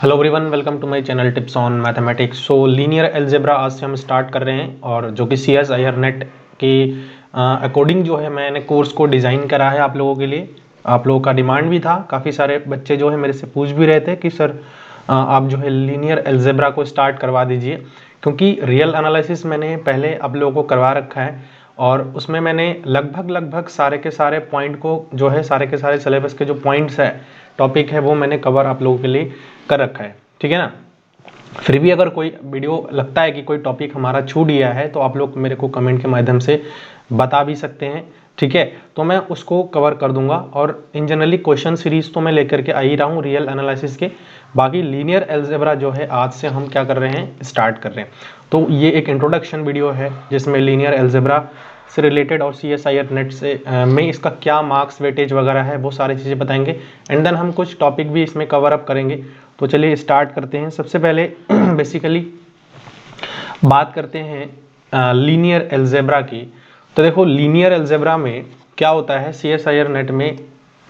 Hello everyone, welcome to my channel tips on mathematics. So linear algebra आज से हम start कर रहे हैं और जो कि CSIR नेट के अकॉर्डिंग जो है मैंने कोर्स को डिज़ाइन करा है आप लोगों के लिए। आप लोगों का डिमांड भी था, काफ़ी सारे बच्चे जो है मेरे से पूछ भी रहे थे कि सर आप जो है लीनियर अलजेब्रा को स्टार्ट करवा दीजिए, क्योंकि रियल एनालिसिस मैंने पहले आप लोगों को करवा रखा है और उसमें मैंने लगभग सारे के सारे पॉइंट को जो है सारे के सारे सिलेबस के जो पॉइंट्स है, टॉपिक है, वो मैंने कवर आप लोगों के लिए कर रखा है। ठीक है ना। फिर भी अगर कोई वीडियो लगता है कि कोई टॉपिक हमारा छूट गया है तो आप लोग मेरे को कमेंट के माध्यम से बता भी सकते हैं। ठीक है, तो मैं उसको कवर कर दूंगा। और इन जनरली क्वेश्चन सीरीज तो मैं लेकर के आ ही रहा हूँ रियल एनालिसिस के। बाकी लीनियर अलजेब्रा जो है आज से हम क्या कर रहे हैं, स्टार्ट कर रहे हैं। तो ये एक इंट्रोडक्शन वीडियो है जिसमें लीनियर अलजेब्रा से रिलेटेड और CSIR नेट से में इसका क्या मार्क्स वेटेज वगैरह है वो सारी चीज़ें बताएंगे। एंड देन हम कुछ टॉपिक भी इसमें कवर अप करेंगे। तो चलिए स्टार्ट करते हैं। सबसे पहले बेसिकली बात करते हैं लीनियर अलजेब्रा की। तो देखो लीनियर अलजेब्रा में क्या होता है, CSIR नेट में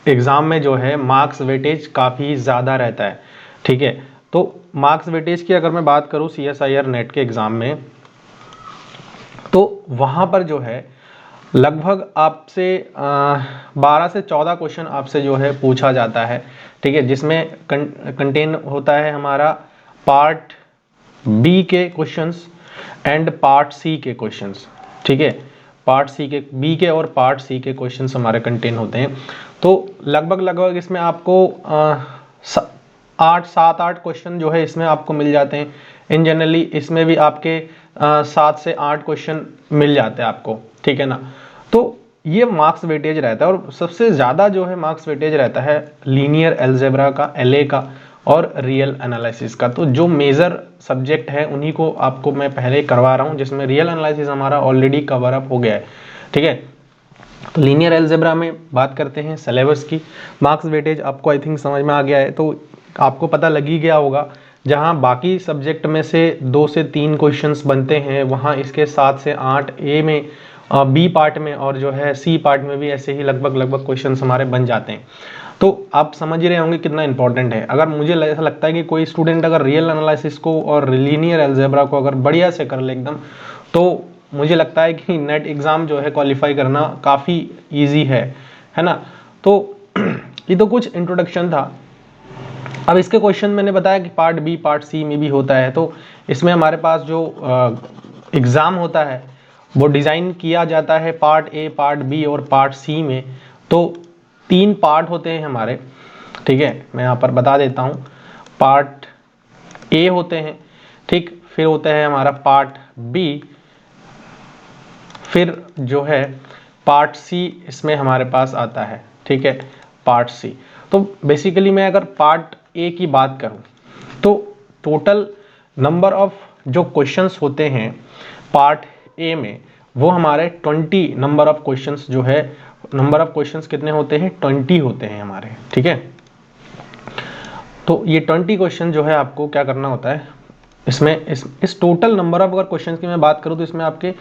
एग्जाम में जो है मार्क्स वेटेज काफ़ी ज़्यादा रहता है। ठीक है, तो मार्क्स वेटेज की अगर मैं बात करूँ CSIR नेट के एग्ज़ाम में, तो वहाँ पर जो है लगभग आपसे 12 से 14 क्वेश्चन आपसे जो है पूछा जाता है। ठीक है, जिसमें कंटेन होता है हमारा पार्ट बी के क्वेश्चंस एंड पार्ट सी के क्वेश्चंस। ठीक है, पार्ट सी के बी के और पार्ट सी के क्वेश्चंस हमारे कंटेन होते हैं। तो लगभग इसमें आपको 7-8 क्वेश्चन जो है इसमें आपको मिल जाते हैं। इन जनरली इसमें भी आपके 7 से 8 क्वेश्चन मिल जाते हैं आपको। ठीक है ना। तो ये मार्क्स वेटेज रहता है और सबसे ज़्यादा जो है मार्क्स वेटेज रहता है लीनियर अलजेब्रा का, LA का और रियल एनालिसिस का। तो जो मेजर सब्जेक्ट है उन्हीं को आपको मैं पहले करवा रहा हूँ, जिसमें रियल एनालिसिस हमारा ऑलरेडी कवर अप हो गया है। ठीक है, तो लीनियर अलजेब्रा में बात करते हैं सिलेबस की। मार्क्स वेटेज आपको आई थिंक समझ में आ गया है, तो आपको पता लग ही गया होगा। जहाँ बाकी सब्जेक्ट में से 2 से 3 क्वेश्चंस बनते हैं, वहाँ इसके 7 से 8 ए में, बी पार्ट में और जो है सी पार्ट में भी ऐसे ही लगभग क्वेश्चंस हमारे बन जाते हैं। तो आप समझ ही रहे होंगे कितना इंपॉर्टेंट है। अगर मुझे ऐसा लगता है कि कोई स्टूडेंट अगर रियल एनालिसिस को और लीनियर अलजेब्रा को अगर बढ़िया से कर ले एकदम, तो मुझे लगता है कि नेट एग्ज़ाम जो है क्वालिफाई करना काफ़ी ईजी है ना। तो ये तो कुछ इंट्रोडक्शन था। अब इसके क्वेश्चन मैंने बताया कि पार्ट बी पार्ट सी में भी होता है। तो इसमें हमारे पास जो एग्ज़ाम होता है वो डिज़ाइन किया जाता है पार्ट ए, पार्ट बी और पार्ट सी में। तो 3 पार्ट होते हैं हमारे। ठीक है, मैं यहाँ पर बता देता हूँ। पार्ट ए होते हैं, ठीक, फिर होता है हमारा पार्ट बी, फिर जो है पार्ट सी इसमें हमारे पास आता है। ठीक है, पार्ट सी। तो बेसिकली मैं अगर पार्ट ए की बात करूं तो टोटल नंबर ऑफ जो क्वेश्चंस होते हैं पार्ट ए में, वो हमारे 20 नंबर ऑफ क्वेश्चंस जो है, नंबर ऑफ क्वेश्चंस कितने होते हैं, 20 होते हैं हमारे। ठीक है, तो ये 20 क्वेश्चन जो है आपको क्या करना होता है इसमें, इस टोटल नंबर ऑफ अगर क्वेश्चंस की मैं बात करूं तो इसमें आपके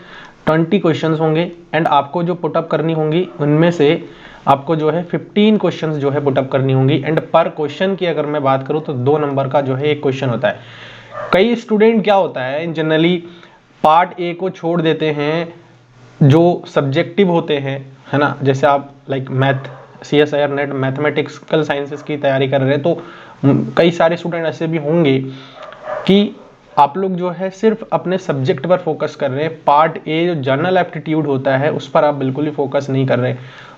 20 क्वेश्चंस होंगे एंड आपको जो पुटअप करनी होंगी उनमें से आपको जो है 15 क्वेश्चंस जो है पुटअप करनी होंगी। एंड पर क्वेश्चन की अगर मैं बात करूं तो 2 नंबर का जो है एक क्वेश्चन होता है। कई स्टूडेंट क्या होता है जनरली पार्ट ए को छोड़ देते हैं जो सब्जेक्टिव होते हैं, है ना। जैसे आप like math, CSIR net mathematical sciences की तैयारी कर रहे हैं, तो कई सारे स्टूडेंट ऐसे भी होंगे कि आप लोग जो है सिर्फ अपने सब्जेक्ट पर फोकस कर रहे हैं। पार्ट ए जो जनरल एप्टीट्यूड होता है उस पर आप बिल्कुल ही फोकस नहीं कर रहे।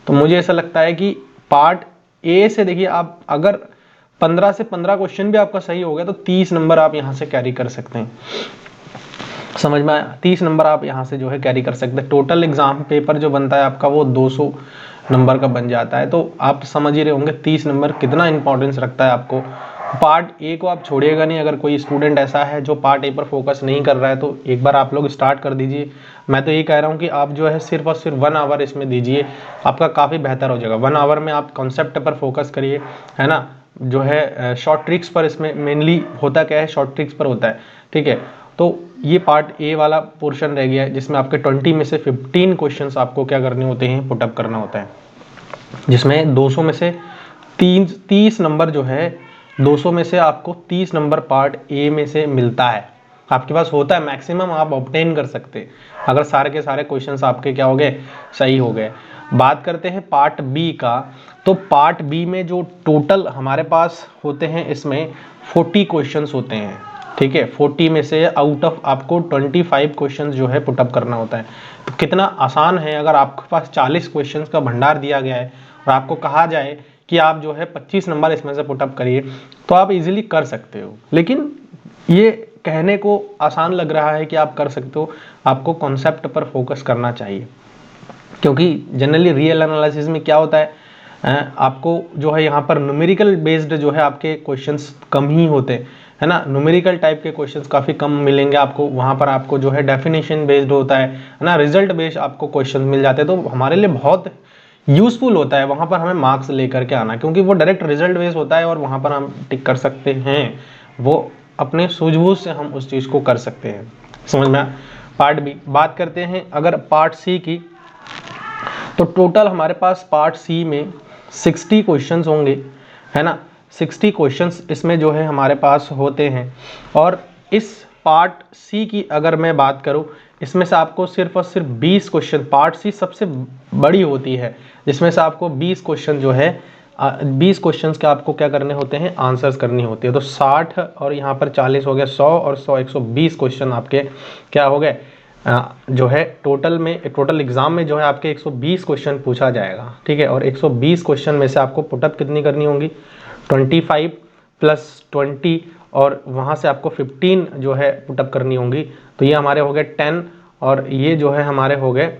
तो मुझे ऐसा लगता है कि पार्ट ए से देखिए, आप अगर 15 से 15 क्वेश्चन भी आपका सही हो गया तो 30 नंबर आप यहाँ से कैरी कर सकते हैं। समझ में आया, 30 नंबर आप यहाँ से जो है कैरी कर सकते हैं। टोटल एग्जाम पेपर जो बनता है आपका वो 200 नंबर का बन जाता है। तो आप समझ ही रहे होंगे 30 नंबर कितना इंपॉर्टेंस रखता है आपको। पार्ट ए को आप छोड़िएगा नहीं। अगर कोई स्टूडेंट ऐसा है जो पार्ट ए पर फोकस नहीं कर रहा है तो एक बार आप लोग स्टार्ट कर दीजिए। मैं तो ये कह रहा हूँ कि आप जो है सिर्फ और सिर्फ 1 आवर इसमें दीजिए, आपका काफ़ी बेहतर हो जाएगा। 1 आवर में आप कॉन्सेप्ट पर फोकस करिए, है ना। जो है शॉर्ट ट्रिक्स पर इसमें मेनली होता क्या है, शॉर्ट ट्रिक्स पर होता है। ठीक है, तो ये पार्ट ए वाला पोर्शन रह गया है जिसमें आपके 20 में से 15 क्वेश्चंस आपको क्या करने होते हैं, पुटअप करना होता है, जिसमें 200 में से 30 नंबर जो है 200 में से आपको 30 नंबर पार्ट ए में से मिलता है, आपके पास होता है, मैक्सिमम आप ऑब्टेन कर सकते हैं अगर सारे के सारे क्वेश्चंस आपके क्या हो गए, सही हो गए। बात करते हैं पार्ट बी का, तो पार्ट बी में जो टोटल हमारे पास होते हैं इसमें 40 क्वेश्चंस होते हैं, ठीक है। 40 में से आउट ऑफ आपको 25 क्वेश्चंस जो है पुटअप करना होता है। तो कितना आसान है, अगर आपके पास 40 क्वेश्चंस का भंडार दिया गया है और आपको कहा जाए कि आप जो है 25 नंबर इसमें से पुटअप करिए, तो आप इजीली कर सकते हो। लेकिन ये कहने को आसान लग रहा है कि आप कर सकते हो, आपको कॉन्सेप्ट पर फोकस करना चाहिए, क्योंकि जनरली रियल एनालिसिस में क्या होता है, आपको जो है यहाँ पर न्यूमेरिकल बेस्ड जो है आपके क्वेश्चंस कम ही होते हैं, है ना। न्यूमेरिकल टाइप के क्वेश्चंस काफ़ी कम मिलेंगे आपको, वहाँ पर आपको जो है डेफिनेशन बेस्ड होता है ना, रिजल्ट बेस्ड आपको क्वेश्चन मिल जाते हैं। तो हमारे लिए बहुत यूजफुल होता है वहाँ पर हमें मार्क्स लेकर के आना, क्योंकि वो डायरेक्ट रिजल्ट बेस्ड होता है और वहाँ पर हम टिक कर सकते हैं, वो अपने सूझबूझ से हम उस चीज़ को कर सकते हैं। समझ में? पार्ट बी बात करते हैं अगर पार्ट सी की, तो टोटल हमारे पास पार्ट सी में 60 क्वेश्चंस होंगे, है ना। 60 क्वेश्चंस इसमें जो है हमारे पास होते हैं। और इस पार्ट सी की अगर मैं बात करूं, इसमें से आपको सिर्फ और सिर्फ 20 क्वेश्चन, पार्ट सी सबसे बड़ी होती है जिसमें से आपको 20 क्वेश्चन जो है 20 क्वेश्चंस के आपको क्या करने होते हैं, आंसर्स करनी होती है। तो 60 और यहाँ पर 40 हो गया, 100 और 100 120 क्वेश्चन आपके क्या हो गए, जो है टोटल एग्जाम में जो है आपके 120 क्वेश्चन पूछा जाएगा, ठीक है। और 120 क्वेश्चन में से आपको पुटअप कितनी करनी होंगी, 25 प्लस 20 और वहाँ से आपको 15 जो है पुटअप करनी होंगी। तो ये हमारे हो गए 10 और ये जो है हमारे हो गए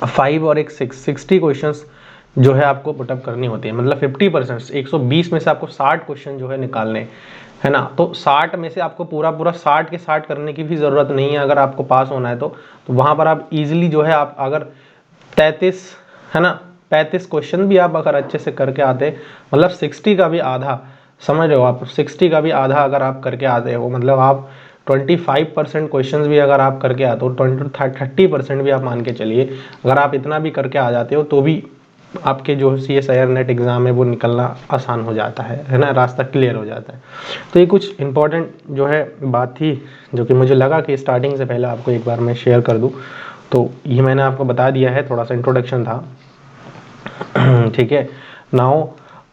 5 और एक 60 क्वेश्चंस जो है आपको पुटअप करनी होती है। मतलब 50%, 120 में से आपको 60 क्वेश्चन जो है निकालने, है ना। तो 60 में से आपको पूरा 60 के 60 करने की भी ज़रूरत नहीं है अगर आपको पास होना है तो वहाँ पर आप इजीली जो है आप अगर 33, है ना, 35 क्वेश्चन भी आप अगर अच्छे से करके आते, मतलब 60 का भी आधा, समझ रहे हो आप, 60 का भी आधा अगर आप करके आते हो, मतलब आप 25% क्वेश्चन भी अगर आप करके आते हो, 30% भी आप मान के चलिए, अगर आप इतना भी करके आ जाते हो तो भी आपके जो CSIR नेट एग्ज़ाम है वो निकलना आसान हो जाता है ना, रास्ता क्लियर हो जाता है। तो ये कुछ इंपॉर्टेंट जो है बात थी जो कि मुझे लगा कि स्टार्टिंग से पहले आपको एक बार मैं शेयर कर दूं। तो ये मैंने आपको बता दिया है, थोड़ा सा इंट्रोडक्शन था, ठीक है। नाउ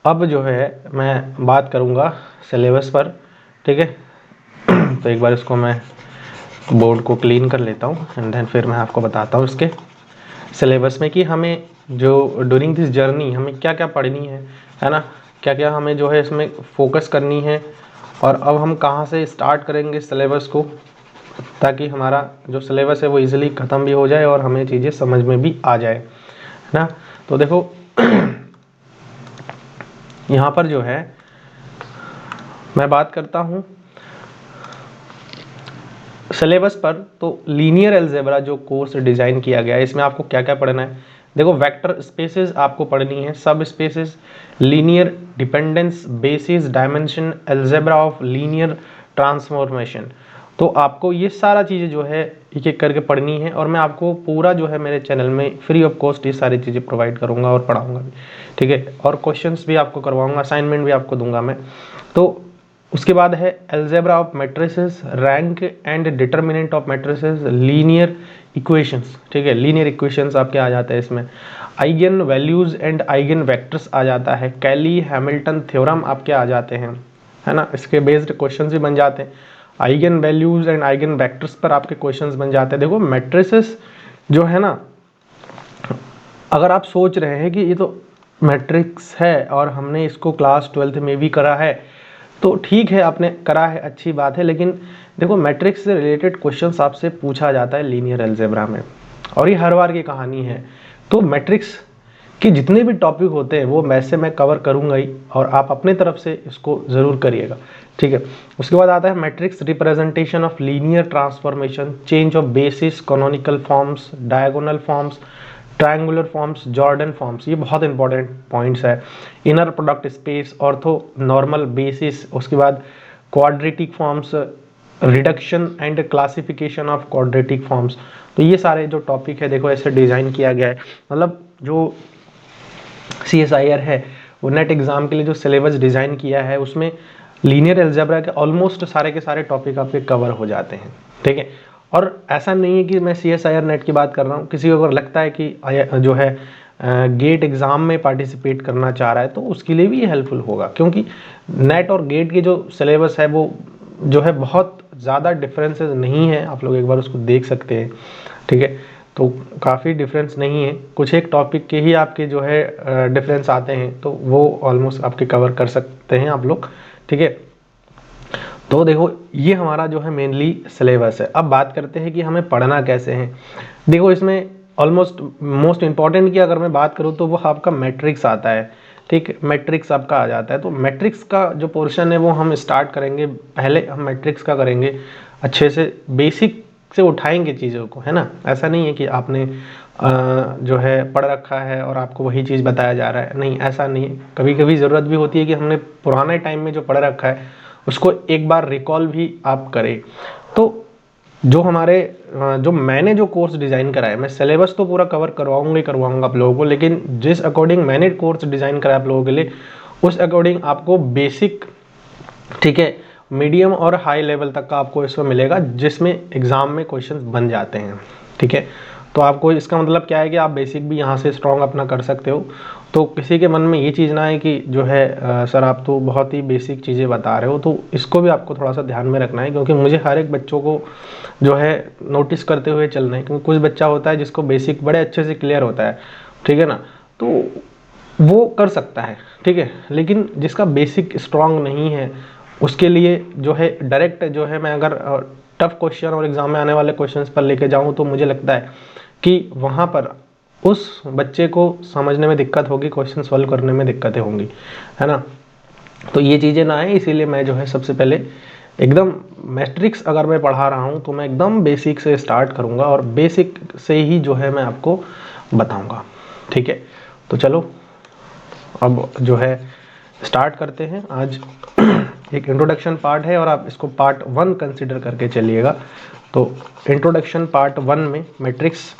अब जो है मैं बात करूँगा सिलेबस पर, ठीक है। तो एक बार इसको मैं बोर्ड को क्लीन कर लेता हूँ एंड देन फिर मैं आपको बताता हूँ इसके सिलेबस में कि हमें जो ड्यूरिंग दिस जर्नी हमें क्या क्या पढ़नी है ना, क्या क्या हमें जो है इसमें फोकस करनी है, और अब हम कहाँ से स्टार्ट करेंगे सिलेबस को, ताकि हमारा जो सिलेबस है वो इजीली ख़त्म भी हो जाए और हमें चीज़ें समझ में भी आ जाए, है ना। तो देखो यहाँ पर जो है मैं बात करता हूँ सिलेबस पर, तो लीनियर अलजेब्रा जो कोर्स डिज़ाइन किया गया है इसमें आपको क्या क्या पढ़ना है। देखो वेक्टर स्पेसेस आपको पढ़नी है, सब spaces, linear dependence, basis, dimension, algebra of linear transformation. तो आपको ये सारा चीज़ें जो है एक एक करके पढ़नी है, और मैं आपको पूरा जो है मेरे चैनल में फ्री ऑफ कॉस्ट ये सारी चीज़ें प्रोवाइड करूँगा और पढ़ाऊँगा भी, ठीक है। और क्वेश्चंस भी आपको करवाऊँगा, असाइनमेंट भी आपको दूंगा मैं। तो उसके बाद है algebra of matrices, rank and determinant of matrices, linear equations, ठीक है, लीनियर इक्वेशंस आपके आ जाते हैं इसमें, eigen values and eigen vectors आ जाता है, कैली हैमिल्टन थ्योरम आपके आ जाते हैं, है ना। इसके बेस्ड क्वेश्चंस भी बन जाते हैं, eigen values and eigen vectors पर आपके क्वेश्चंस बन जाते हैं। देखो मैट्रिसेस जो है ना, अगर आप सोच रहे हैं कि ये तो मैट्रिक्स है और हमने इसको क्लास 12th में भी करा है, तो ठीक है आपने करा है, अच्छी बात है, लेकिन देखो मैट्रिक्स से रिलेटेड क्वेश्चंस आपसे पूछा जाता है लीनियर अलजेब्रा में, और ये हर बार की कहानी है। तो मैट्रिक्स के जितने भी टॉपिक होते हैं वो वैसे मैं कवर करूंगा ही, और आप अपने तरफ से इसको ज़रूर करिएगा, ठीक है। उसके बाद आता है matrix representation of linear transformation, change of basis, canonical forms, diagonal forms, triangular forms, Jordan forms, ये बहुत इंपॉर्टेंट पॉइंट्स है। Inner product space, ortho normal basis, उसके बाद quadratic forms, reduction and classification of quadratic forms. तो ये सारे जो topic है देखो ऐसे डिज़ाइन किया गया है, मतलब जो CSIR है वो नेट एग्ज़ाम के लिए जो सिलेबस डिज़ाइन किया है उसमें लीनियर अलजेब्रा के ऑलमोस्ट सारे के सारे टॉपिक आपके कवर हो जाते हैं, ठीक है। और ऐसा नहीं है कि मैं CSIR नेट की बात कर रहा हूँ, किसी को अगर लगता है कि जो है गेट एग्ज़ाम में पार्टिसिपेट करना चाह रहा है तो उसके लिए भी ये हेल्पफुल होगा, क्योंकि नेट और गेट की जो सिलेबस है वो जो है बहुत ज़्यादा डिफरेंसेस नहीं है, आप लोग एक बार उसको देख सकते हैं, ठीक है। तो काफ़ी डिफरेंस नहीं है, कुछ एक टॉपिक के ही आपके जो है डिफरेंस आते हैं, तो वो ऑलमोस्ट आपके कवर कर सकते हैं आप लोग, ठीक है। तो देखो ये हमारा जो है मेनली सिलेबस है। अब बात करते हैं कि हमें पढ़ना कैसे है। देखो इसमें ऑलमोस्ट मोस्ट इम्पॉर्टेंट की अगर मैं बात करूँ तो वो आपका मैट्रिक्स आता है, ठीक, मैट्रिक्स आपका आ जाता है। तो मैट्रिक्स का जो पोर्शन है वो हम स्टार्ट करेंगे, पहले हम मैट्रिक्स का करेंगे अच्छे से, बेसिक से उठाएंगे चीज़ों को, है ना। ऐसा नहीं है कि आपने जो है पढ़ रखा है और आपको वही चीज़ बताया जा रहा है, नहीं, ऐसा नहीं है। कभी कभी ज़रूरत भी होती है कि हमने पुराने टाइम में जो पढ़ रखा है उसको एक बार रिकॉल भी आप करें। तो जो हमारे जो मैंने जो कोर्स डिज़ाइन करा है, मैं सिलेबस तो पूरा कवर करवाऊंगा ही करवाऊंगा आप लोगों को, लेकिन जिस अकॉर्डिंग मैंने कोर्स डिज़ाइन करा है आप लोगों के लिए, उस अकॉर्डिंग आपको बेसिक, ठीक है, मीडियम और हाई लेवल तक का आपको इसमें मिलेगा, जिसमें एग्ज़ाम में क्वेश्चंस बन जाते हैं, ठीक है। तो आपको इसका मतलब क्या है कि आप बेसिक भी यहाँ से स्ट्रॉन्ग अपना कर सकते हो। तो किसी के मन में ये चीज़ ना है कि जो है सर आप तो बहुत ही बेसिक चीज़ें बता रहे हो, तो इसको भी आपको थोड़ा सा ध्यान में रखना है, क्योंकि मुझे हर एक बच्चों को जो है नोटिस करते हुए चलना है, क्योंकि कुछ बच्चा होता है जिसको बेसिक बड़े अच्छे से क्लियर होता है, ठीक है ना, तो वो कर सकता है, ठीक है। लेकिन जिसका बेसिक स्ट्रॉन्ग नहीं है उसके लिए जो है डायरेक्ट जो है मैं अगर टफ क्वेश्चन और एग्जाम में आने वाले क्वेश्चंस पर लेके जाऊं तो मुझे लगता है कि वहाँ पर उस बच्चे को समझने में दिक्कत होगी, क्वेश्चन सॉल्व करने में दिक्कतें होंगी, है ना। तो ये चीज़ें ना आए, इसीलिए मैं जो है सबसे पहले एकदम मैट्रिक्स अगर मैं पढ़ा रहा हूँ तो मैं एकदम बेसिक से स्टार्ट करूँगा और बेसिक से ही जो है मैं आपको बताऊँगा, ठीक है। तो चलो अब जो है स्टार्ट करते हैं। आज एक इंट्रोडक्शन पार्ट है और आप इसको पार्ट 1 कंसिडर करके चलिएगा। तो इंट्रोडक्शन पार्ट 1 में मैट्रिक्स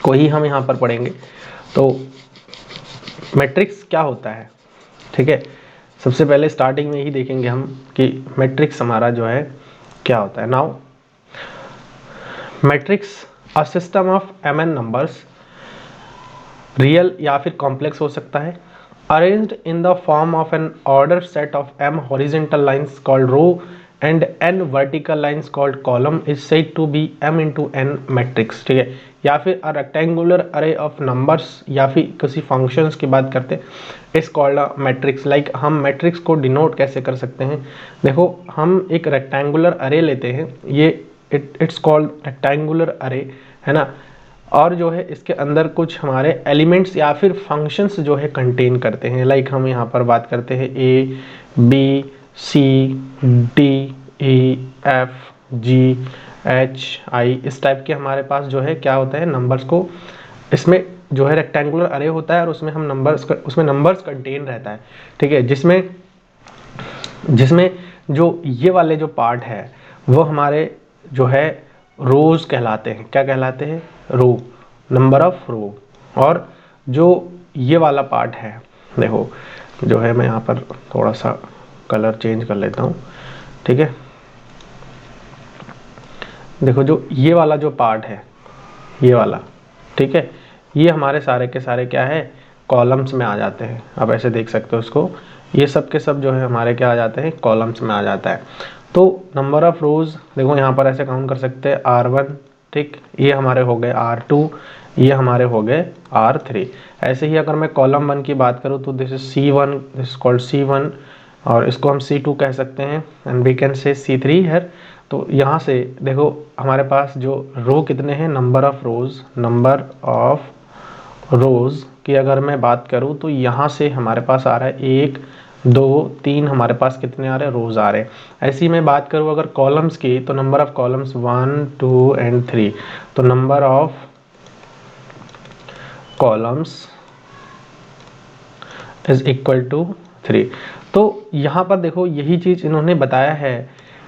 को ही हम यहाँ पर पढ़ेंगे। तो मैट्रिक्स क्या होता है, ठीक है। सबसे पहले स्टार्टिंग में ही देखेंगे हम कि मैट्रिक्स हमारा जो है क्या होता है। Now matrix a system of mn numbers, real या फिर कॉम्प्लेक्स हो सकता है, arranged in the form of an ordered set of m horizontal lines called row and n vertical lines called column is said to be m into n matrix, ठीक है। या फिर a rectangular array of numbers, या फिर किसी functions की बात करते हैं इस कॉल्ड मैट्रिक्स। लाइक हम मैट्रिक्स को डिनोट कैसे कर सकते हैं, देखो हम एक रेक्टेंगुलर अरे लेते हैं, ये इट्स कॉल्ड रेक्टेंगुलर अरे, है ना। और जो है इसके अंदर कुछ हमारे एलिमेंट्स या फिर फंक्शंस जो है कंटेन करते हैं। लाइक हम यहाँ पर बात करते हैं A B C D E F G H I, इस टाइप के हमारे पास जो है क्या होता है नंबर्स को, इसमें जो है रेक्टेंगुलर अरे होता है और उसमें हम नंबर्स कंटेन रहता है, ठीक है। जिसमें जो ये वाले जो पार्ट है वो हमारे जो है रोज कहलाते हैं। क्या कहलाते हैं? रो, नंबर ऑफ रो। और जो ये वाला पार्ट है, देखो जो है मैं यहाँ पर थोड़ा सा कलर चेंज कर लेता हूँ, ठीक है। देखो जो ये वाला जो पार्ट है, ये वाला, ठीक है, ये हमारे सारे के सारे क्या है, कॉलम्स में आ जाते हैं। आप ऐसे देख सकते हो इसको, ये सब के सब जो है हमारे क्या आ जाते हैं, कॉलम्स में आ जाता है। तो नंबर ऑफ रोज देखो यहाँ पर ऐसे काउंट कर सकते हैं, R1, ठीक, ये हमारे हो गए R2, ये हमारे हो गए R3। ऐसे ही अगर मैं कॉलम 1 की बात करूँ तो this is C1, this is called C1, और इसको हम C2 कह सकते हैं, and we can say C3 है। तो यहाँ से देखो हमारे पास जो रो कितने हैं, नंबर ऑफ रोज की अगर मैं बात करूँ तो यहाँ से हमारे पास आ रहा है 1 2 3, हमारे पास कितने आ रहे हैं, रोज आ रहे हैं। ऐसी मैं बात करूँ अगर कॉलम्स की, तो नंबर ऑफ कॉलम्स 1 2 एंड 3, तो number of columns is equal to 3। तो यहाँ पर देखो यही चीज़ इन्होंने बताया है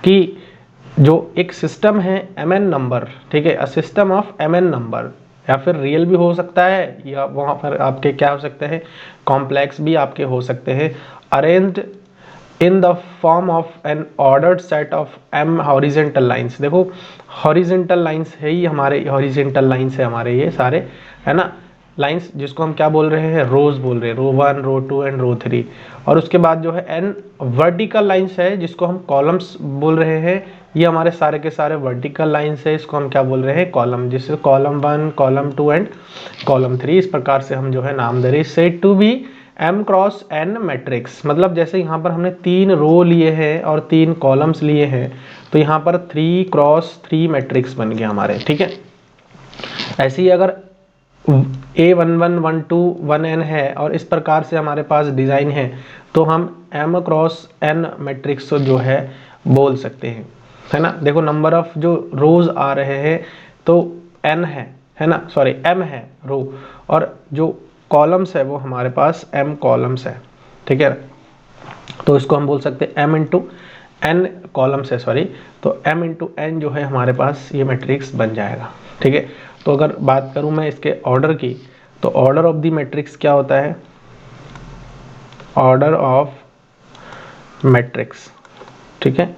कि जो एक सिस्टम है mn नंबर, ठीक है, a system of mn number, या फिर रियल भी हो सकता है, या वहाँ पर आपके क्या हो सकते हैं, कॉम्प्लेक्स भी आपके हो सकते हैं। Arranged in the form of N ordered set of m horizontal lines. देखो हॉरिजेंटल लाइंस है ही हमारे, हॉरिजेंटल लाइंस है हमारे ये सारे, है ना, लाइंस जिसको हम क्या बोल रहे हैं, रोज बोल रहे हैं, रो 1 रो 2 एंड रो 3। और उसके बाद जो है n वर्टिकल लाइंस है जिसको हम कॉलम्स बोल रहे हैं, ये हमारे सारे के सारे वर्टिकल लाइंस है, इसको हम क्या बोल रहे हैं, कॉलम, जिससे कॉलम 1 कॉलम 2 एंड कॉलम 3, इस प्रकार से हम जो है नाम दे रहे हैं। Said to be m cross n matrix, मतलब जैसे यहाँ पर हमने 3 रो लिए हैं और 3 कॉलम्स लिए हैं, तो यहाँ पर 3 क्रॉस 3 मैट्रिक्स बन गया हमारे, ठीक है। ऐसे ही अगर A11 12 1n है और इस प्रकार से हमारे पास डिजाइन है, तो हम m क्रॉस n मैट्रिक्स जो है बोल सकते हैं, है ना। देखो नंबर ऑफ जो रोज आ रहे हैं तो n है ना, सॉरी m है रो, और जो कॉलम्स है वो हमारे पास m कॉलम्स है, ठीक है। तो इसको हम बोल सकते हैं m इंटू n कॉलम्स है, सॉरी, तो m इंटू n जो है हमारे पास ये मैट्रिक्स बन जाएगा, ठीक है। तो अगर बात करूं मैं इसके ऑर्डर की, तो ऑर्डर ऑफ द मैट्रिक्स क्या होता है, ऑर्डर ऑफ मैट्रिक्स, ठीक है।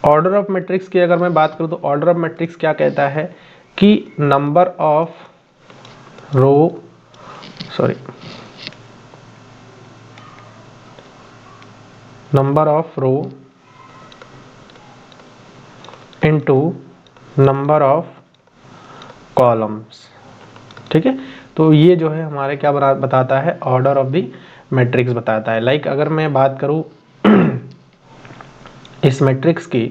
ऑर्डर ऑफ मैट्रिक्स की अगर मैं बात करूं तो ऑर्डर ऑफ मैट्रिक्स क्या कहता है कि number of row, sorry, number of row into number of columns, ठीक है। तो ये जो है हमारे क्या बताता है, ऑर्डर ऑफ द मैट्रिक्स बताता है। लाइक अगर मैं बात करूं इस मैट्रिक्स की,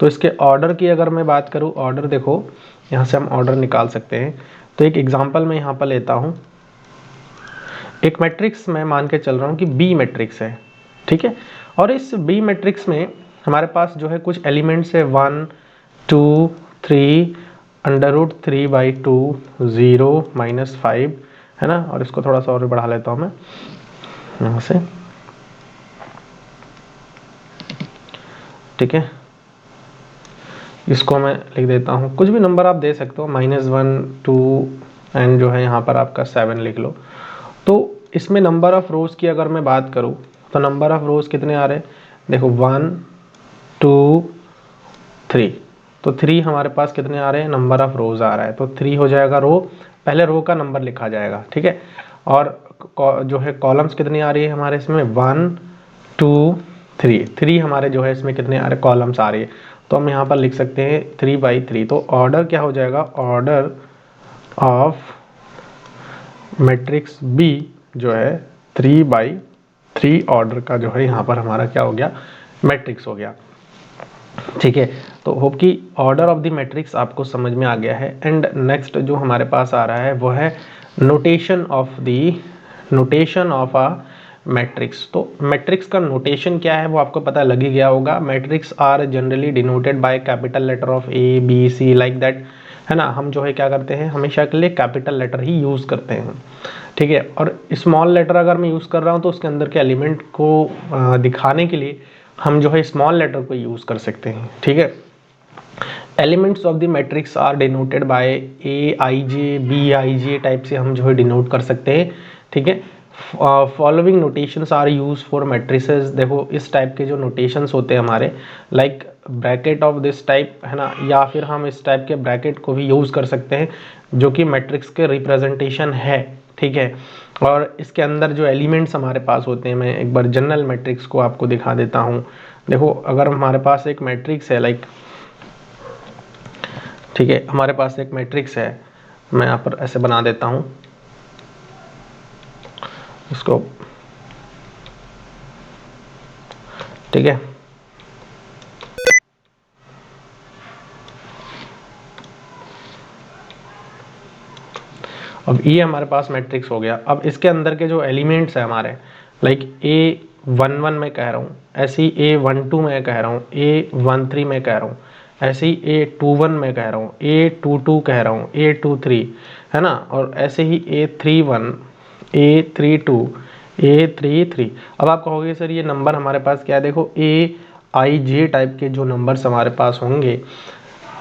तो इसके ऑर्डर की अगर मैं बात करूं, ऑर्डर देखो यहाँ से हम ऑर्डर निकाल सकते हैं। तो एक एग्जांपल मैं यहाँ पर लेता हूँ, एक मैट्रिक्स मैं मान के चल रहा हूँ कि बी मैट्रिक्स है, ठीक है। और इस बी मैट्रिक्स में हमारे पास जो है कुछ एलिमेंट्स है 1 2 3 √3/2 0 -5, है ना। और इसको थोड़ा सा और बढ़ा लेता हूँ मैं यहाँ से, ठीक है। इसको मैं लिख देता हूँ, कुछ भी नंबर आप दे सकते हो, -1 2 एंड जो है यहाँ पर आपका 7 लिख लो। तो इसमें नंबर ऑफ रोज की अगर मैं बात करूँ, तो नंबर ऑफ रोज कितने आ रहे हैं, देखो 1 2 3, तो 3 हमारे पास कितने आ रहे हैं, नंबर ऑफ रोज आ रहा है, तो 3 हो जाएगा रो, पहले रो का नंबर लिखा जाएगा, ठीक है। और जो है कॉलम्स कितनी आ रही है हमारे इसमें 1 2 3 हमारे जो है इसमें कितने आ रहे, कॉलम्स आ रही है, तो हम यहाँ पर लिख सकते हैं 3/3। तो ऑर्डर क्या हो जाएगा, ऑर्डर ऑफ मैट्रिक्स बी जो है 3/3 ऑर्डर का जो है यहाँ पर हमारा क्या हो गया, मैट्रिक्स हो गया, ठीक है। तो होप कि ऑर्डर ऑफ द मैट्रिक्स आपको समझ में आ गया है। एंड नेक्स्ट जो हमारे पास आ रहा है वो है नोटेशन ऑफ अ मैट्रिक्स। तो मैट्रिक्स का नोटेशन क्या है वो आपको पता लग ही गया होगा। Matrix are generally denoted by capital letter of A B C like that, है ना। हम जो है क्या करते हैं, हमेशा के लिए कैपिटल लेटर ही यूज़ करते हैं, ठीक है। और स्मॉल लेटर अगर मैं यूज़ कर रहा हूँ तो उसके अंदर के एलिमेंट को दिखाने के लिए हम जो है स्मॉल लेटर को यूज़ कर सकते हैं, ठीक है। Elements of the matrix are denoted by A I J B I J type से हम जो है डिनोट कर सकते हैं, ठीक है। Following notations are use for matrices. देखो इस टाइप के जो नोटेशंस होते हैं हमारे, like bracket of this type, है ना, या फिर हम इस टाइप के ब्रैकेट को भी यूज़ कर सकते हैं जो कि मैट्रिक्स के रिप्रेजेंटेशन है, ठीक है। और इसके अंदर जो एलिमेंट्स हमारे पास होते हैं, मैं एक बार जनरल मैट्रिक्स को आपको दिखा देता हूँ। देखो अगर हमारे पास एक मैट्रिक्स है, लाइक, ठीक है, हमारे पास एक मैट्रिक्स है, मैं यहाँ पर ऐसे बना देता हूँ इसको, ठीक है। अब ये हमारे पास मैट्रिक्स हो गया। अब इसके अंदर के जो एलिमेंट्स है हमारे, लाइक A11 में कह रहा हूँ, ऐसे ही A12 में कह रहा हूँ, A13 में कह रहा हूँ, ऐसे ही A21 में कह रहा हूँ, A22 कह रहा हूँ, A23, है ना। और ऐसे ही A31 A32 A33। अब आप कहोगे सर ये नंबर हमारे पास क्या है, देखो AIJ टाइप के जो नंबर्स हमारे पास होंगे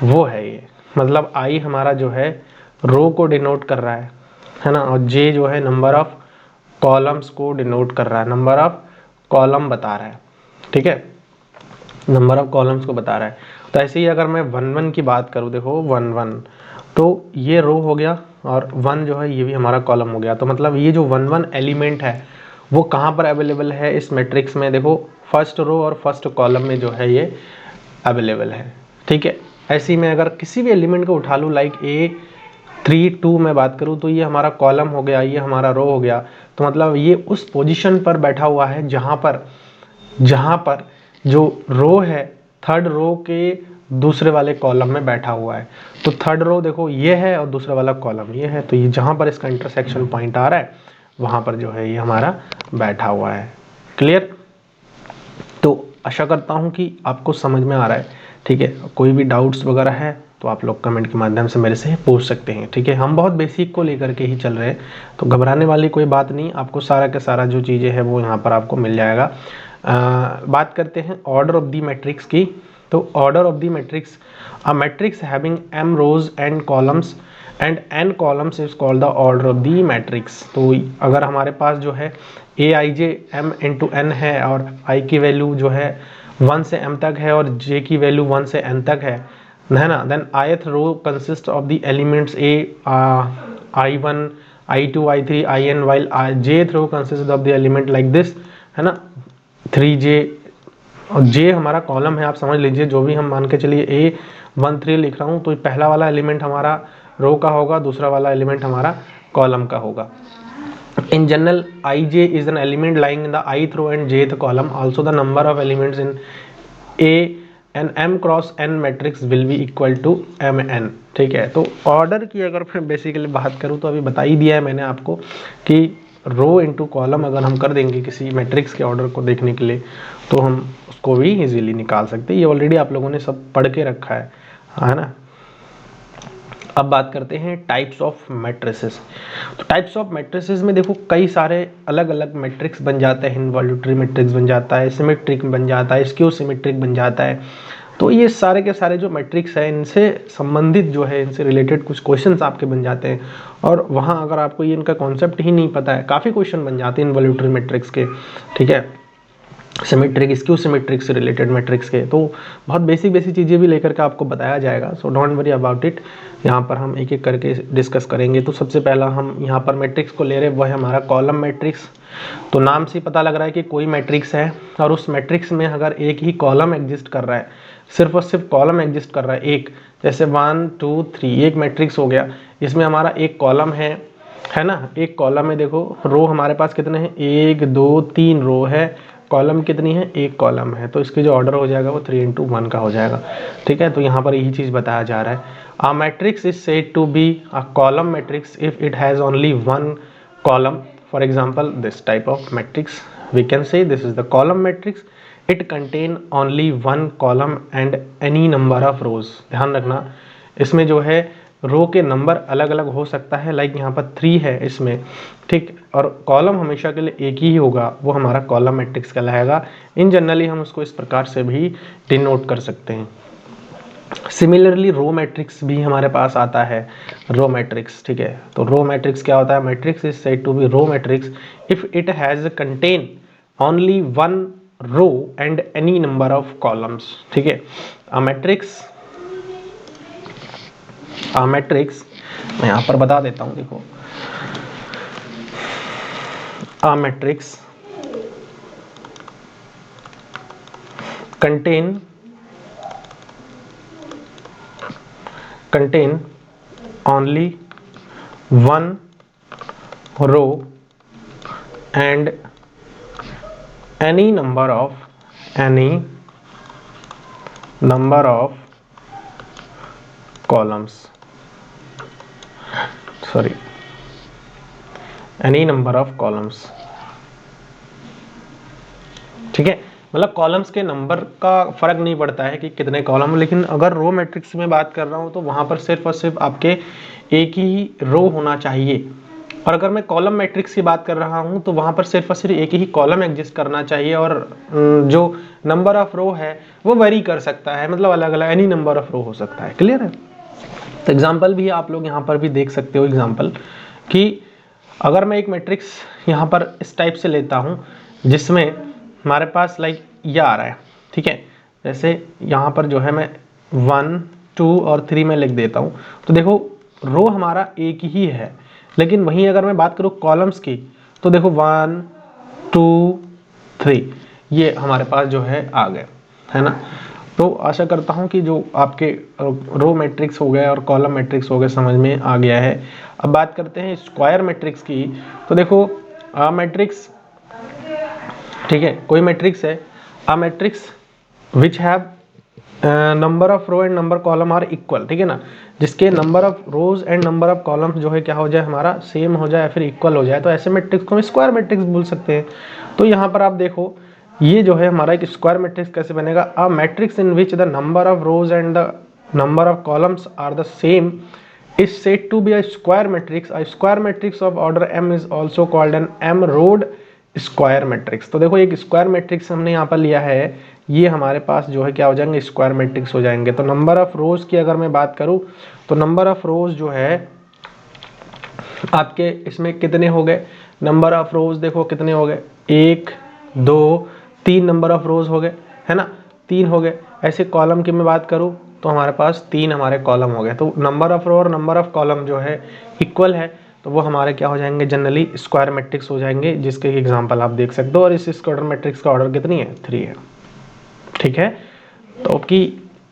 वो है ये, मतलब आई हमारा जो है रो को डिनोट कर रहा है ना, और जे जो है नंबर ऑफ कॉलम्स को डिनोट कर रहा है, नंबर ऑफ कॉलम बता रहा है, ठीक है, नंबर ऑफ कॉलम्स को बता रहा है। तो ऐसे ही अगर मैं 1 1 की बात करूँ, देखो 1 1, तो ये रो हो गया और 1 जो है ये भी हमारा कॉलम हो गया। तो मतलब ये जो 1 1 एलिमेंट है वो कहाँ पर अवेलेबल है इस मैट्रिक्स में, देखो फर्स्ट रो और फर्स्ट कॉलम में जो है ये अवेलेबल है, ठीक है। ऐसे ही मैं अगर किसी भी एलिमेंट को उठा लूँ, लाइक A32 में बात करूँ, तो ये हमारा कॉलम हो गया, ये हमारा रो हो गया। तो मतलब ये उस पोजीशन पर बैठा हुआ है जहाँ पर जो रो है थर्ड रो के दूसरे वाले कॉलम में बैठा हुआ है। तो थर्ड रो देखो ये है और दूसरा वाला कॉलम ये है, तो ये जहाँ पर इसका इंटरसेक्शन पॉइंट आ रहा है वहाँ पर जो है ये हमारा बैठा हुआ है। क्लियर? तो आशा करता हूँ कि आपको समझ में आ रहा है, ठीक है। कोई भी डाउट्स वगैरह है तो आप लोग कमेंट के माध्यम से मेरे से पूछ सकते हैं, ठीक है। हम बहुत बेसिक को लेकर के ही चल रहे हैं, तो घबराने वाली कोई बात नहीं, आपको सारा का सारा जो चीज़ें हैं वो यहाँ पर आपको मिल जाएगा। बात करते हैं ऑर्डर ऑफ द मैट्रिक्स की। तो order of the matrix, a matrix having m rows and columns and n columns is called the order of the matrix. तो अगर हमारे पास जो है aij m इंटू n है और i की वैल्यू जो है 1 से m तक है और j की वैल्यू 1 से n तक है ना, then ith row consist of the elements a i1 i2 i3 in while jth row consist of the element like this, है ना, 3j, और j हमारा कॉलम है, आप समझ लीजिए। जो भी हम मान के चलिए A13 लिख रहा हूँ तो पहला वाला एलिमेंट हमारा रो का होगा, दूसरा वाला एलिमेंट हमारा कॉलम का होगा। In general, ij is an element lying in the ith row and jth column. Also, the number of elements in A and m cross n matrix will be equal to mn, ठीक है। तो order की अगर मैं basically बात करूँ तो अभी बता ही दिया है मैंने आपको कि रो इंटू कॉलम अगर हम कर देंगे किसी मैट्रिक्स के ऑर्डर को देखने के लिए तो हम उसको भी इजीली निकाल सकते हैं। ये ऑलरेडी आप लोगों ने सब पढ़ के रखा है ना। अब बात करते हैं टाइप्स ऑफ मैट्रिसेस। तो टाइप्स ऑफ मैट्रिसेस में देखो कई सारे अलग अलग मैट्रिक्स बन जाते हैं, इनवॉल्यूटरी मैट्रिक्स बन जाता है, सिमेट्रिक बन जाता है, स्क्यू सिमेट्रिक बन जाता है। तो ये सारे के सारे जो मैट्रिक्स है इनसे संबंधित जो है, इनसे रिलेटेड कुछ क्वेश्चंस आपके बन जाते हैं, और वहाँ अगर आपको ये इनका कॉन्सेप्ट ही नहीं पता है, काफ़ी क्वेश्चन बन जाते हैं इनवॉल्यूटरी मैट्रिक्स के, ठीक है, सिमेट्रिक स्क्यू सिमेट्रिक से रिलेटेड मैट्रिक्स के। तो बहुत बेसिक चीज़ें भी लेकर के आपको बताया जाएगा, so don't worry about it. यहाँ पर हम एक एक करके डिस्कस करेंगे। तो सबसे पहला हम यहाँ पर मैट्रिक्स को ले रहे हैं, वह है हमारा कॉलम मैट्रिक्स। तो नाम से पता लग रहा है कि कोई मैट्रिक्स है और उस मैट्रिक्स में अगर एक ही कॉलम एग्जिस्ट कर रहा है, सिर्फ और सिर्फ कॉलम एग्जिस्ट कर रहा है एक, जैसे 1 2 3 एक मैट्रिक्स हो गया, इसमें हमारा एक कॉलम है ना, एक कॉलम में देखो रो हमारे पास कितने हैं, 1 2 3 रो है, कॉलम कितनी है, एक कॉलम है, तो इसकी जो ऑर्डर हो जाएगा वो 3 into 1 का हो जाएगा, ठीक है। तो यहाँ पर यही चीज़ बताया जा रहा है। A matrix is said to be a column matrix if it has only one column. For example, this type of matrix, we can say this is the column matrix. It contain only one column and any number of rows. ध्यान रखना, इसमें जो है रो के number अलग अलग हो सकता है, लाइक यहाँ पर 3 है इसमें, ठीक, और कॉलम हमेशा के लिए एक ही होगा, वो हमारा कॉलम मैट्रिक्स कहलाएगा। इन जनरली हम उसको इस प्रकार से भी डिनोट कर सकते हैं। सिमिलरली रो मैट्रिक्स भी हमारे पास आता है, रो मैट्रिक्स, ठीक है। तो रो मैट्रिक्स क्या होता है, matrix is said to be row matrix if it has contain only one row and any number of columns, ठीक है। अ मैट्रिक्स मैं यहाँ पर बता देता हूँ, देखो a matrix contain only one row and any number of columns, sorry, any number of columns, ठीक है। मतलब कॉलम्स के नंबर का फर्क नहीं पड़ता है कि कितने कॉलम, लेकिन अगर रो मैट्रिक्स में बात कर रहा हूँ तो वहाँ पर सिर्फ और सिर्फ आपके एक ही रो होना चाहिए, और अगर मैं कॉलम मैट्रिक्स की बात कर रहा हूँ तो वहाँ पर सिर्फ और सिर्फ एक ही कॉलम एग्जिस्ट करना चाहिए, और जो नंबर ऑफ रो है वो वेरी कर सकता है, मतलब अलग अलग एनी नंबर ऑफ रो हो सकता है। क्लियर है? तो एग्जाम्पल भी आप लोग यहाँ पर भी देख सकते हो एग्जाम्पल कि अगर मैं एक मैट्रिक्स यहाँ पर इस टाइप से लेता हूँ जिसमें हमारे पास लाइक ये आ रहा है, ठीक है, जैसे यहाँ पर जो है मैं 1 2 और 3 में लिख देता हूँ, तो देखो रो हमारा एक ही है, लेकिन वहीं अगर मैं बात करूँ कॉलम्स की तो देखो 1 2 3 ये हमारे पास जो है आ गए, है ना। तो आशा करता हूँ कि जो आपके रो मैट्रिक्स हो गए और कॉलम मैट्रिक्स हो गए समझ में आ गया है। अब बात करते हैं स्क्वायर मैट्रिक्स की। तो देखो मैट्रिक्स, ठीक है, कोई मैट्रिक्स है, a matrix which have number of row and number column are equal, ठीक है ना, जिसके number of rows and number of columns जो है क्या हो जाए हमारा सेम हो जाए या फिर इक्वल हो जाए, तो ऐसे मैट्रिक्स को हम स्क्वायर मैट्रिक्स बोल सकते हैं। तो यहाँ पर आप देखो ये जो है हमारा एक स्क्वायर मैट्रिक्स कैसे बनेगा, a matrix in which the number of rows and the number of columns are the same is said to be a square matrix. A square matrix of order m is also called an m-rowed square matrix. तो देखो एक square matrix हमने यहाँ पर लिया है, ये हमारे पास जो है क्या हो जाएंगे स्क्वायर मैट्रिक्स हो जाएंगे। तो नंबर ऑफ रोज की अगर मैं बात करूँ तो नंबर ऑफ रोज जो है आपके इसमें कितने हो गए, नंबर ऑफ रोज देखो कितने हो गए, 1 2 3 नंबर ऑफ रोज हो गए, है ना, 3 हो गए। ऐसे कॉलम की मैं बात करूँ तो हमारे पास 3 हमारे कॉलम हो गए। तो नंबर ऑफ रो और नंबर ऑफ कॉलम जो है इक्वल है, तो वो हमारे क्या हो जाएंगे जनरली स्क्वायर मैट्रिक्स हो जाएंगे, जिसके एग्जांपल आप देख सकते हो। और इस स्क्वायर मैट्रिक्स का ऑर्डर कितनी है 3 है, ठीक है। तो आपकी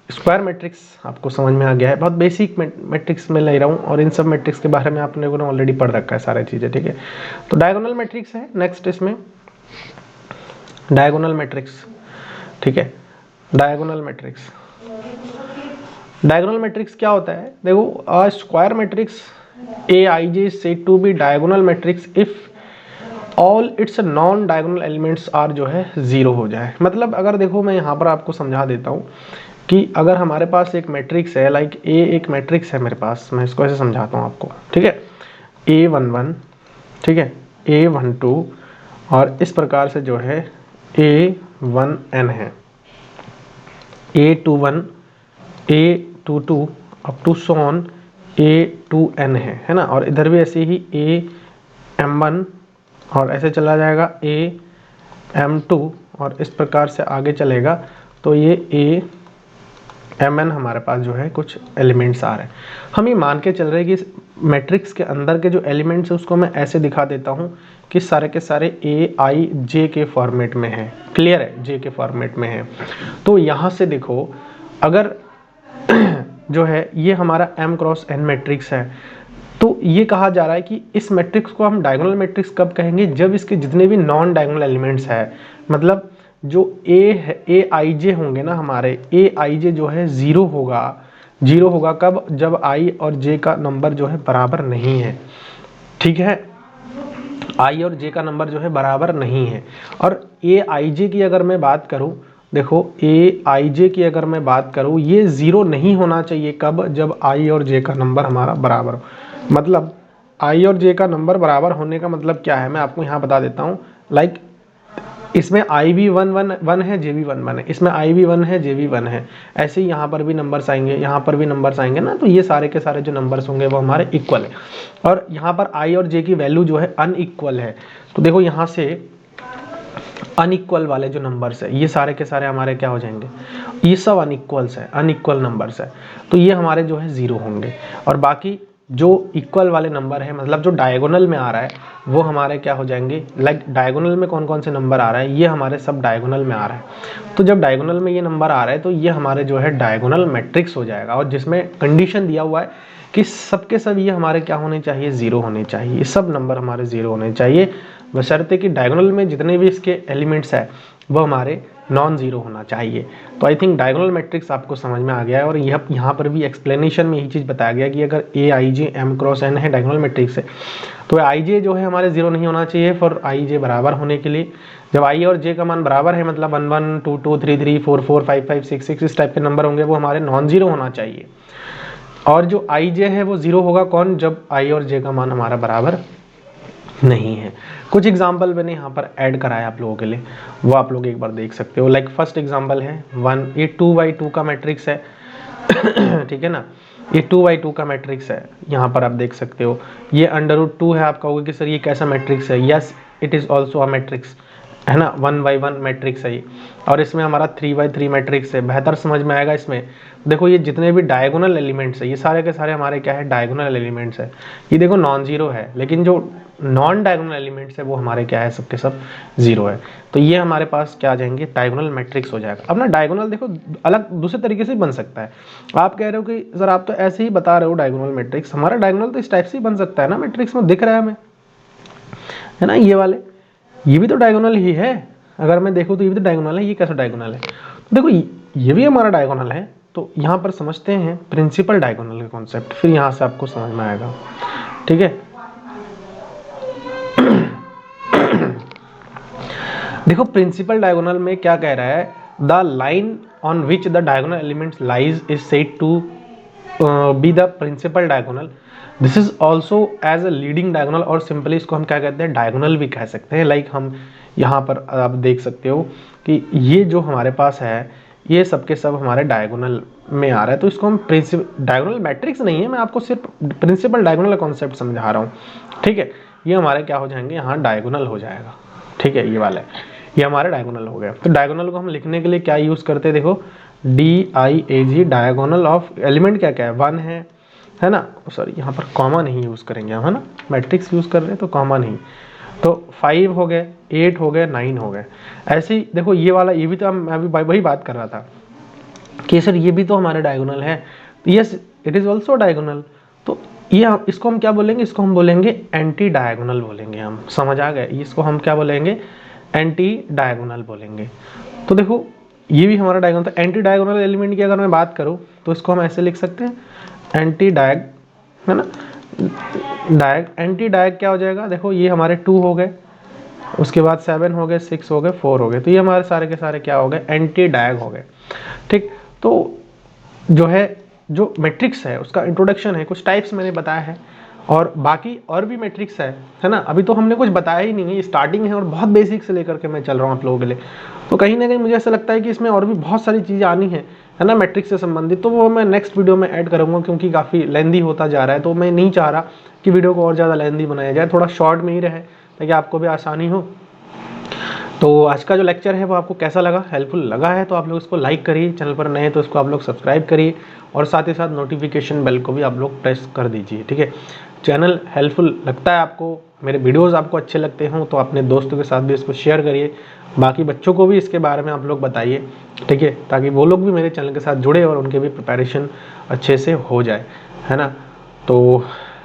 स्क्वायर मैट्रिक्स आपको समझ में आ गया है, बहुत बेसिक मैट्रिक्स में ले रहा हूँ और इन सब मैट्रिक्स के बारे में आपने ऑलरेडी पढ़ रखा है सारी चीज़ें, ठीक है। तो डायगोनल मैट्रिक्स है नेक्स्ट, इसमें डायगोनल मैट्रिक्स, ठीक है। डायगोनल मैट्रिक्स, डायगोनल मैट्रिक्स क्या होता है, देखो a square matrix Aij is said to be diagonal matrix if all its non diagonal elements are जो है जीरो हो जाए। मतलब अगर देखो मैं यहाँ पर आपको समझा देता हूँ कि अगर हमारे पास एक मैट्रिक्स है, लाइक ए एक मैट्रिक्स है मेरे पास, मैं इसको ऐसे समझाता हूँ आपको, ठीक है, A11, ठीक है, A12 और इस प्रकार से जो है A1n है, A21 A22 up to Son A2n है ना, और इधर भी ऐसे ही AM1 और ऐसे चला जाएगा AM2 और इस प्रकार से आगे चलेगा। तो ये AMN हमारे पास जो है कुछ एलिमेंट्स आ रहे हैं। हम ये मान के चल रहे हैं कि मैट्रिक्स के अंदर के जो एलिमेंट्स है उसको मैं ऐसे दिखा देता हूँ कि सारे के सारे AIJ के फॉर्मेट में है, क्लियर है, J के फॉर्मेट में है। तो यहाँ से देखो अगर जो है ये हमारा m क्रॉस n मैट्रिक्स है, तो ये कहा जा रहा है कि इस मैट्रिक्स को हम डायगोनल मैट्रिक्स कब कहेंगे, जब इसके जितने भी नॉन डायगोनल एलिमेंट्स है, मतलब जो AIJ होंगे ना हमारे, AIJ जो है जीरो होगा कब, जब I और J का नंबर जो है बराबर नहीं है, ठीक है, I और J का नंबर जो है बराबर नहीं है। और AIJ की अगर मैं बात करूं, देखो AIJ की अगर मैं बात करूं, ये जीरो नहीं होना चाहिए कब, जब I और J का नंबर हमारा बराबर हो। मतलब I और J का नंबर बराबर होने का मतलब क्या है, मैं आपको यहाँ बता देता हूँ। लाइक इसमें I भी 1 है, J भी 1 है, इसमें I भी 1 है, J भी 1 है, ऐसे ही यहाँ पर भी नंबर्स आएंगे, यहाँ पर भी नंबर्स आएंगे ना, तो ये सारे के सारे जो नंबर्स होंगे वो हमारे इक्वल है। और यहाँ पर I और J की वैल्यू जो है अनइक्वल है। तो देखो यहाँ से अनइक्वल वाले जो नंबर्स है ये सारे के सारे हमारे क्या हो जाएंगे, ये सब अनइक्वल्स है, अनइक्वल नंबर्स है, तो ये हमारे जो है जीरो होंगे। और बाकी जो इक्वल वाले नंबर है, मतलब जो डायगोनल में आ रहा है वो हमारे क्या हो जाएंगे, लाइक डायगोनल में कौन कौन से नंबर आ रहा है, ये हमारे सब डायगोनल में आ रहा है। तो जब डायगोनल में ये नंबर आ रहा है तो ये हमारे जो है डायगोनल मैट्रिक्स हो जाएगा, और जिसमें कंडीशन दिया हुआ है कि सबके सब ये हमारे क्या होने चाहिए, जीरो होने चाहिए, सब नंबर हमारे जीरो होने चाहिए, बशर्ते कि डायगोनल में जितने भी इसके एलिमेंट्स है वो हमारे नॉन जीरो होना चाहिए। तो आई थिंक डायगोनल मैट्रिक्स आपको समझ में आ गया है। और यहाँ पर भी एक्सप्लेनेशन में यही चीज़ बताया गया कि अगर AIJ m क्रॉस n है डायगोनल मैट्रिक्स है, तो IJ जो है हमारे जीरो नहीं होना चाहिए फॉर IJ बराबर होने के लिए। जब I और J का मान बराबर है, मतलब 1 1 2 2 3 3 4 4 5 5 6 6 इस टाइप के नंबर होंगे, वो हमारे नॉन जीरो होना चाहिए। और जो IJ है वो जीरो होगा कौन, जब I और J का मान हमारा बराबर नहीं है। कुछ एग्जाम्पल मैंने यहाँ पर ऐड कराया आप लोगों के लिए, वो आप लोग एक बार देख सकते हो। लाइक फर्स्ट एग्जाम्पल है 1 ये 2 by 2 का मैट्रिक्स है ठीक है ना, ये 2/2 का मैट्रिक्स है, यहाँ पर आप देख सकते हो। ये √2 है, आप कहोगे कि सर ये कैसा मैट्रिक्स है? Yes, it is also a matrix, है ना, 1/1 मैट्रिक्स है ये। और इसमें हमारा 3/3 मैट्रिक्स है। बेहतर समझ में आएगा इसमें। देखो ये जितने भी डायगोनल एलिमेंट्स है, ये सारे के सारे हमारे क्या है, डायगोनल एलिमेंट्स है। ये देखो नॉन जीरो है, लेकिन जो नॉन डायगोनल एलिमेंट्स है वो हमारे क्या है, सबके सब जीरो है। तो ये हमारे पास क्या आ जाएंगे, डायगोनल मैट्रिक्स हो जाएगा। अब ना डायगोनल देखो अलग दूसरे तरीके से बन सकता है। आप कह रहे हो कि सर आप तो ऐसे ही बता रहे हो डायगोनल मैट्रिक्स, हमारा डायगोनल तो इस टाइप से ही बन सकता है ना, मैट्रिक्स में दिख रहा है हमें, है ना, ये वाले, ये भी तो डायगोनल ही है। अगर मैं देखूँ तो ये भी तो डायगोनल है। ये कैसा डायगोनल है? तो देखो ये भी हमारा डायगोनल है। तो यहाँ पर समझते हैं प्रिंसिपल डायगोनल का कॉन्सेप्ट, फिर यहाँ से आपको समझ में आएगा, ठीक है। देखो प्रिंसिपल डायगोनल में क्या कह रहा है, the line on which the diagonal elements lies is said to be the principal diagonal. This is also as a leading diagonal, और सिंपली इसको हम क्या कहते हैं, डायगोनल भी कह सकते हैं। लाइक हम यहाँ पर आप देख सकते हो कि ये जो हमारे पास है, ये सबके सब हमारे डायगोनल में आ रहा है। तो इसको हम प्रिंसिपल डायगोनल मैट्रिक्स नहीं है, मैं आपको सिर्फ प्रिंसिपल डायगोनल कॉन्सेप्ट समझा रहा हूँ, ठीक है। ये हमारे क्या हो जाएंगे, यहाँ डायगोनल हो जाएगा, ठीक है। ये वाला है, ये हमारा डायगोनल हो गया। तो डायगोनल को हम लिखने के लिए क्या यूज़ करते हैं, देखो DIAG, डायगोनल ऑफ एलिमेंट क्या क्या है, 1 है ना, सॉरी यहाँ पर कॉमा नहीं यूज़ करेंगे हम, है ना, मैट्रिक्स यूज़ कर रहे हैं तो कॉमा नहीं। तो 5 हो गए, 8 हो गए, 9 हो गए। ऐसे ही देखो ये वाला, ये भी तो मैं अभी वही बात कर रहा था कि सर ये भी तो हमारे डायगोनल है। Yes, it is also diagonal. तो ये इसको हम क्या बोलेंगे, इसको हम बोलेंगे एंटी डायगोनल बोलेंगे हम, समझ आ गए। इसको हम क्या बोलेंगे, एंटी डायगोनल बोलेंगे। तो देखो ये भी हमारा डायगोनल था। एंटी डायगोनल एलिमेंट की अगर मैं बात करूँ तो इसको हम ऐसे लिख सकते हैं, एंटी डायग, है ना, डायग, एंटी डायग क्या हो जाएगा, देखो ये हमारे 2 हो गए, उसके बाद 7 हो गए, 6 हो गए, 4 हो गए। तो ये हमारे सारे के सारे क्या हो गए, एंटी डायग हो गए, ठीक। तो जो है, जो मैट्रिक्स है उसका इंट्रोडक्शन है, कुछ टाइप्स मैंने बताया है, और बाकी और भी मैट्रिक्स है ना। अभी तो हमने कुछ बताया ही नहीं है, स्टार्टिंग है और बहुत बेसिक से लेकर के मैं चल रहा हूँ आप लोगों के लिए। तो कहीं ना कहीं मुझे ऐसा लगता है कि इसमें और भी बहुत सारी चीज़ें आनी है ना, मैट्रिक्स से संबंधित। तो वो मैं नेक्स्ट वीडियो में ऐड करूँगा, क्योंकि काफ़ी लेंदी होता जा रहा है। तो मैं नहीं चाह रहा कि वीडियो को और ज़्यादा लेंदी बनाया जाए, थोड़ा शॉर्ट में ही रहे ताकि आपको भी आसानी हो। तो आज का जो लेक्चर है वो आपको कैसा लगा, हेल्पफुल लगा है तो आप लोग इसको लाइक करिए, चैनल पर नए तो इसको आप लोग सब्सक्राइब करिए, और साथ ही साथ नोटिफिकेशन बेल को भी आप लोग प्रेस कर दीजिए, ठीक है। चैनल हेल्पफुल लगता है आपको, मेरे वीडियोस आपको अच्छे लगते हों तो अपने दोस्तों के साथ भी इसको शेयर करिए, बाकी बच्चों को भी इसके बारे में आप लोग बताइए, ठीक है, ताकि वो लोग भी मेरे चैनल के साथ जुड़े और उनके भी प्रिपरेशन अच्छे से हो जाए, है ना। तो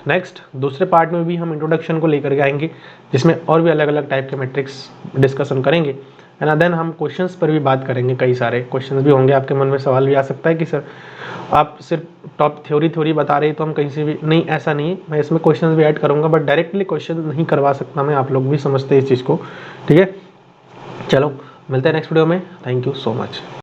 नेक्स्ट दूसरे पार्ट में भी हम इंट्रोडक्शन को लेकर के आएंगे, जिसमें और भी अलग अलग टाइप के मैट्रिक्स डिस्कशन करेंगे, है ना। देन हम क्वेश्चंस पर भी बात करेंगे, कई सारे क्वेश्चंस भी होंगे, आपके मन में सवाल भी आ सकता है कि सर आप सिर्फ टॉप थ्योरी बता रहे तो हम कहीं से भी नहीं, ऐसा नहीं, मैं इसमें क्वेश्चंस भी ऐड करूँगा, बट डायरेक्टली क्वेश्चन नहीं करवा सकता मैं, आप लोग भी समझते हैं इस चीज़ को, ठीक है। चलो मिलते हैं नेक्स्ट वीडियो में, थैंक यू सो मच।